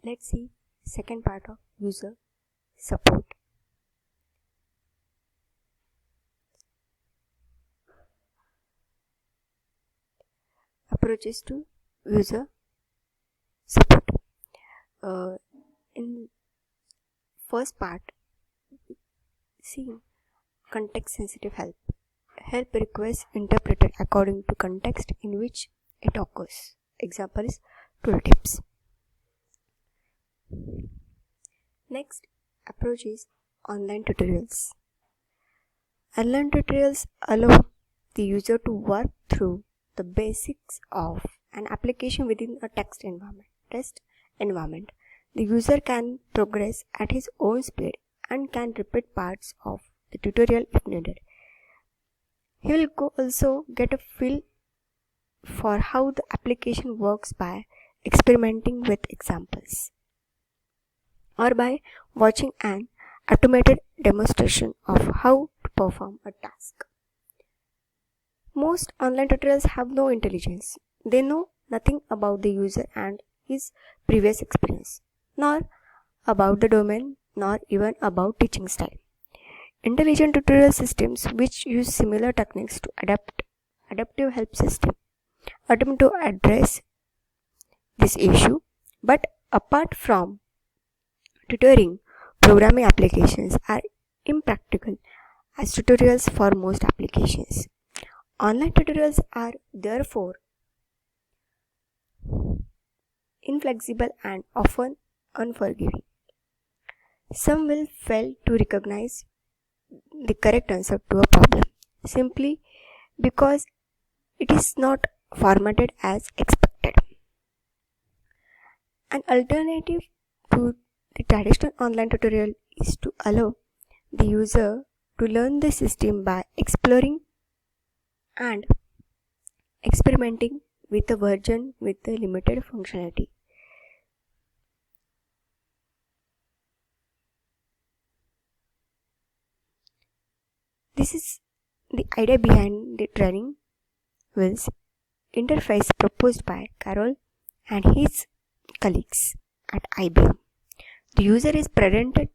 Let's see second part of user support. Approaches to user support. In first part, see context sensitive help. Help request interpreted according to context in which it occurs. Example is tooltips. Next approach is online tutorials. Online tutorials allow the user to work through the basics of an application within a text environment. The user can progress at his own speed and can repeat parts of the tutorial if needed. He will also get a feel for how the application works by experimenting with examples or by watching an automated demonstration of how to perform a task. Most online tutorials have no intelligence. They know nothing about the user and his previous experience, nor about the domain, nor even about teaching style. Intelligent tutorial systems which use similar techniques to adaptive help system attempt to address this issue, but apart from tutoring, programming applications are impractical as tutorials for most applications. Online tutorials are therefore inflexible and often unforgiving. Some will fail to recognize the correct answer to a problem simply because it is not formatted as expected. An alternative to the traditional online tutorial is to allow the user to learn the system by exploring and experimenting with a version with a limited functionality. This is the idea behind the training wheels interface proposed by Carroll and his colleagues at IBM. The user is presented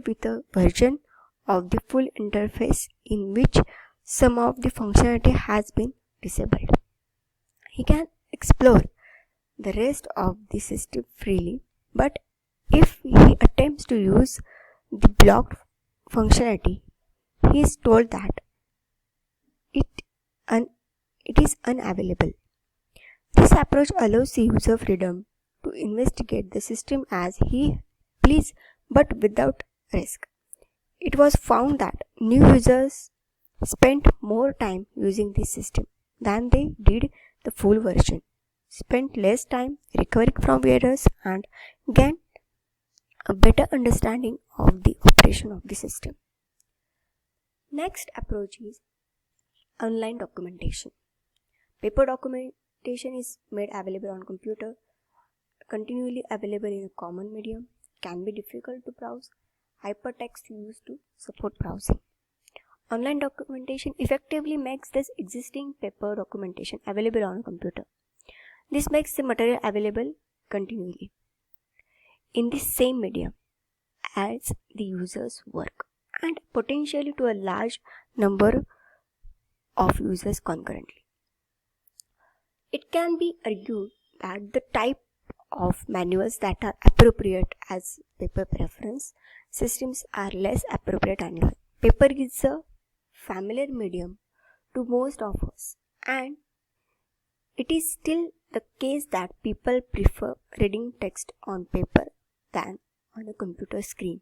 with a version of the full interface in which some of the functionality has been disabled. He can explore the rest of the system freely, but if he attempts to use the blocked functionality, he is told that it is unavailable. This approach allows the user freedom to investigate the system as he please but without risk. It was found that new users spent more time using this system than they did the full version, spent less time recovering from errors, and gained a better understanding of the operation of the system. Next approach is online documentation. Paper documentation is made available on computer, continually available in a common medium, can be difficult to browse, hypertext used to support browsing. Online documentation effectively makes this existing paper documentation available on a computer. This makes the material available continually in the same medium as the user's work and potentially to a large number of users concurrently. It can be argued that the type of manuals that are appropriate as paper preference systems are less appropriate anyway. Paper is a familiar medium to most of us, and it is still the case that people prefer reading text on paper than on a computer screen.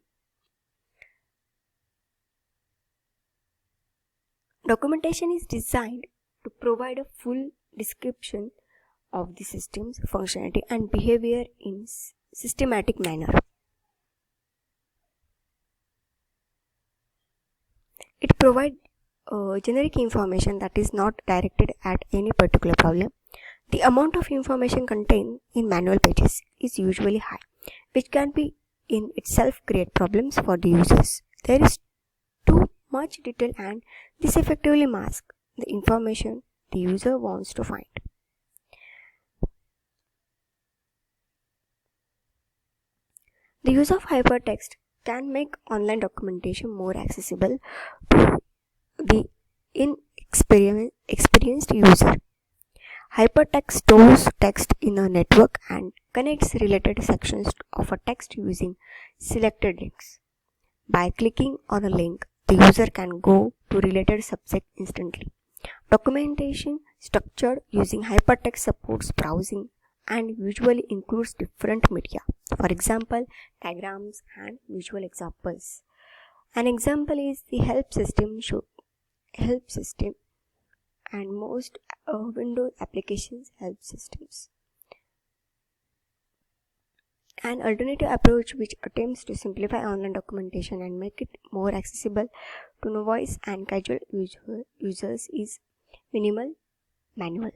Documentation is designed to provide a full description of the system's functionality and behavior in systematic manner. It provides generic information that is not directed at any particular problem. The amount of information contained in manual pages is usually high, which can be in itself create problems for the users. There is too much detail and this effectively masks the information the user wants to find. The use of hypertext can make online documentation more accessible to the inexperienced user. Hypertext stores text in a network and connects related sections of a text using selected links. By clicking on a link, the user can go to related subject instantly. Documentation structured using hypertext supports browsing and usually includes different media. For example, diagrams and visual examples. An example is the help system and most Windows applications help systems. An alternative approach which attempts to simplify online documentation and make it more accessible to novice and casual users is minimal manual.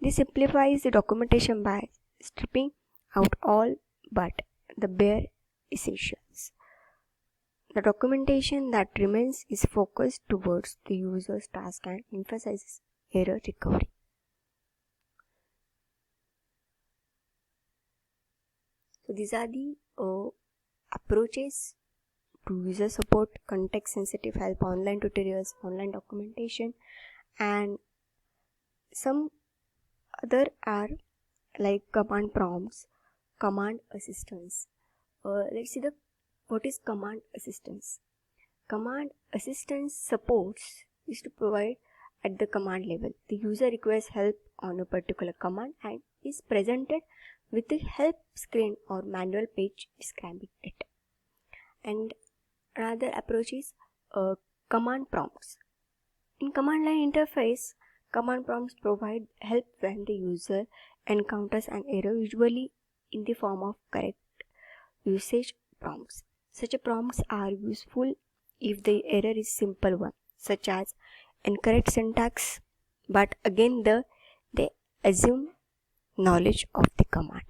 This simplifies the documentation by stripping out all but the bare essentials. The documentation that remains is focused towards the user's task and emphasizes error recovery. So these are the approaches to user support, context sensitive help, online tutorials, online documentation, and some other are like command prompts, command assistance. Let's see what is command assistance. Command assistance supports is to provide at the command level. The user requires help on a particular command and is presented with the help screen or manual page describing it. And another approach is command prompts. In command line interface, command prompts provide help when the user encounters an error, usually in the form of correct usage prompts. Such prompts are useful if the error is simple one, such as incorrect syntax, but again they assume knowledge of the command.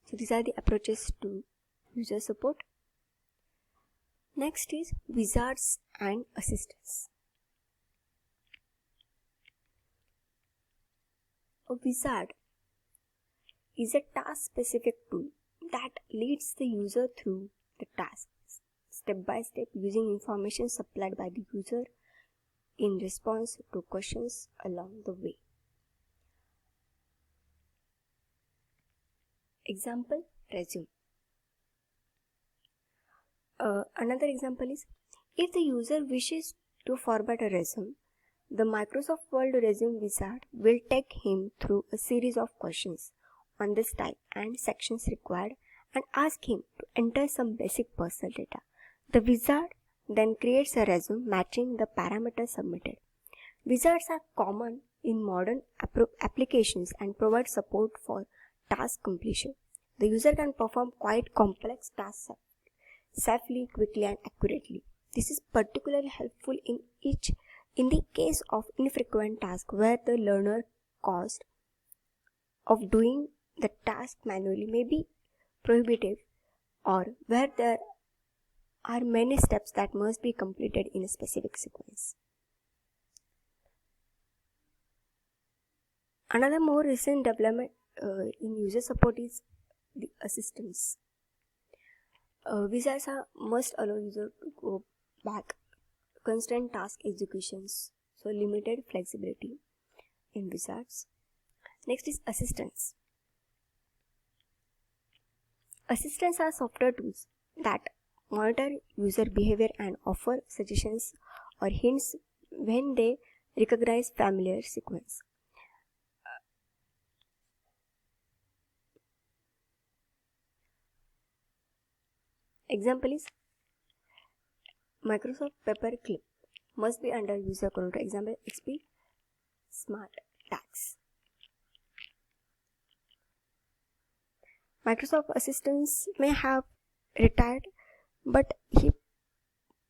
So these are the approaches to user support. Next is wizards and assistants. A wizard is a task-specific tool that leads the user through the task step by step using information supplied by the user in response to questions along the way. Example, resume. Another example is, if the user wishes to format a resume, the Microsoft Word Resume Wizard will take him through a series of questions on the style and sections required and ask him to enter some basic personal data. The wizard then creates a resume matching the parameters submitted. Wizards are common in modern applications and provide support for task completion. The user can perform quite complex tasks safely, quickly, and accurately. This is particularly helpful in the case of infrequent tasks where the learner cost of doing the task manually may be prohibitive, or where there are many steps that must be completed in a specific sequence. Another more recent development in user support is the assistance. Wizards must allow user to go back constant task executions, so limited flexibility in wizards. Next is assistants. Assistants are software tools that monitor user behavior and offer suggestions or hints when they recognize familiar sequence. Example is Microsoft Paperclip must be under user control. Example, XP Smart Tags. Microsoft assistants may have retired, but he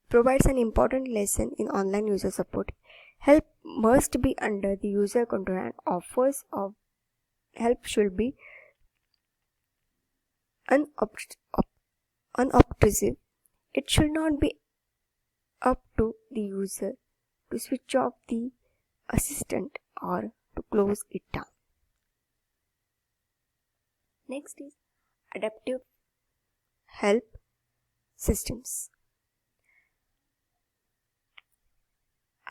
provides an important lesson in online user support. Help must be under the user control and offers of help should be unobtrusive. It should not be up to the user to switch off the assistant or to close it down. Next is Adaptive help systems.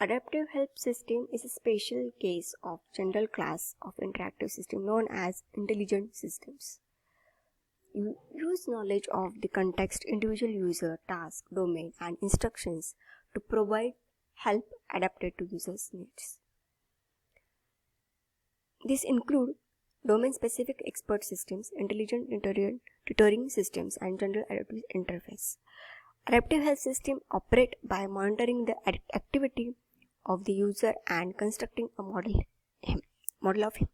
Adaptive help system is a special case of general class of interactive system known as intelligent systems. You use knowledge of the context, individual user, task, domain, and instructions to provide help adapted to users' needs. These include domain-specific expert systems, intelligent tutoring systems, and general adaptive interface. Adaptive health systems operate by monitoring the activity of the user and constructing a model of him.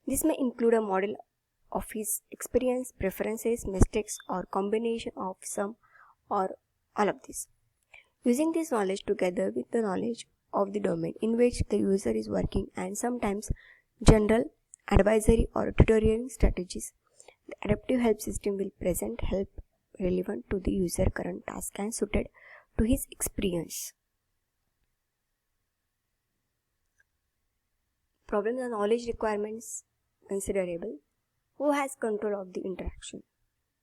This may include a model of his experience, preferences, mistakes, or combination of some or all of this. Using this knowledge together with the knowledge of the domain in which the user is working and sometimes general advisory or tutorial strategies, the adaptive help system will present help relevant to the user current task and suited to his experience. Problems and knowledge requirements considerable. Who has control of the interaction?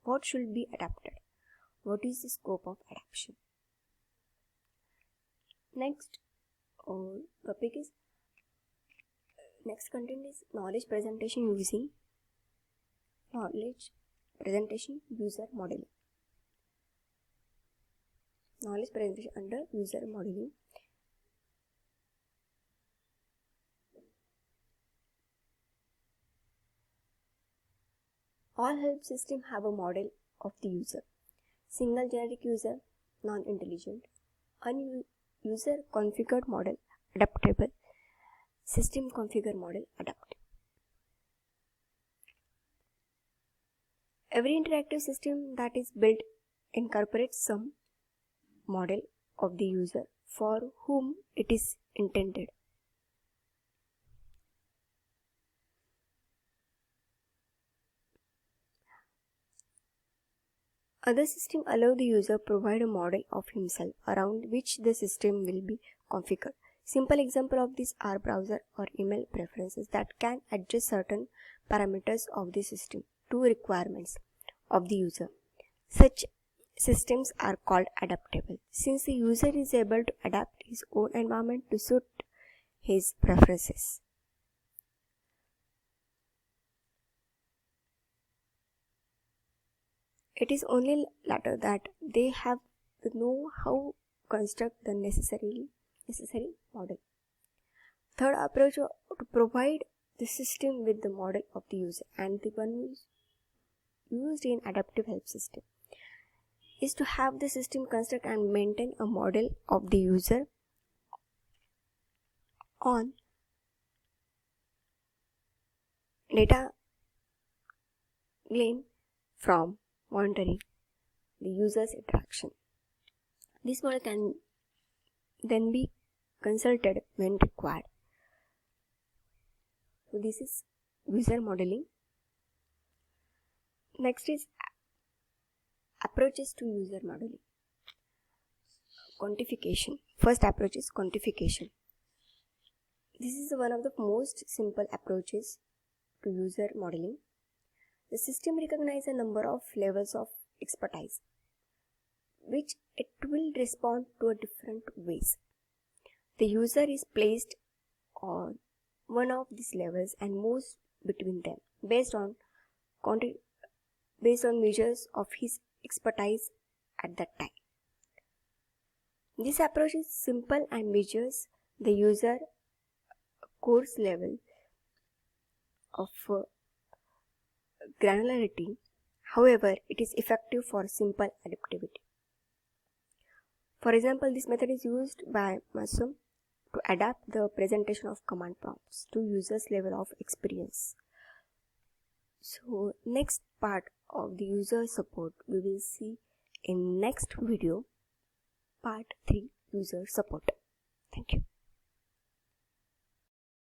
What should be adapted? What is the scope of adaptation? Next content is knowledge presentation using knowledge presentation user modeling. Knowledge presentation under user modeling. All help systems have a model of the user. Single generic user, non-intelligent. User configured model, adaptable. System configured model, adaptive. Every interactive system that is built incorporates some model of the user for whom it is intended. Other systems allow the user provide a model of himself around which the system will be configured. Simple example of these are browser or email preferences that can adjust certain parameters of the system to requirements of the user. Such systems are called adaptable, since the user is able to adapt his own environment to suit his preferences. It is only latter that they have to know how to construct the necessary model. Third approach to provide the system with the model of the user, and the one used in adaptive help system is to have the system construct and maintain a model of the user on data gleaned from monitoring the user's interaction. This model can then be consulted when required. So this is user modeling. Next is approaches to user modeling. Quantification. First approach is quantification. This is one of the most simple approaches to user modeling. The system recognizes a number of levels of expertise, which it will respond to different ways. The user is placed on one of these levels and moves between them based on measures of his expertise at that time. This approach is simple and measures the user course level of granularity. However, it is effective for simple adaptivity. For example, this method is used by Massum to adapt the presentation of command prompts to users' level of experience. So, next part of the user support we will see in next video, part 3, user support. Thank you.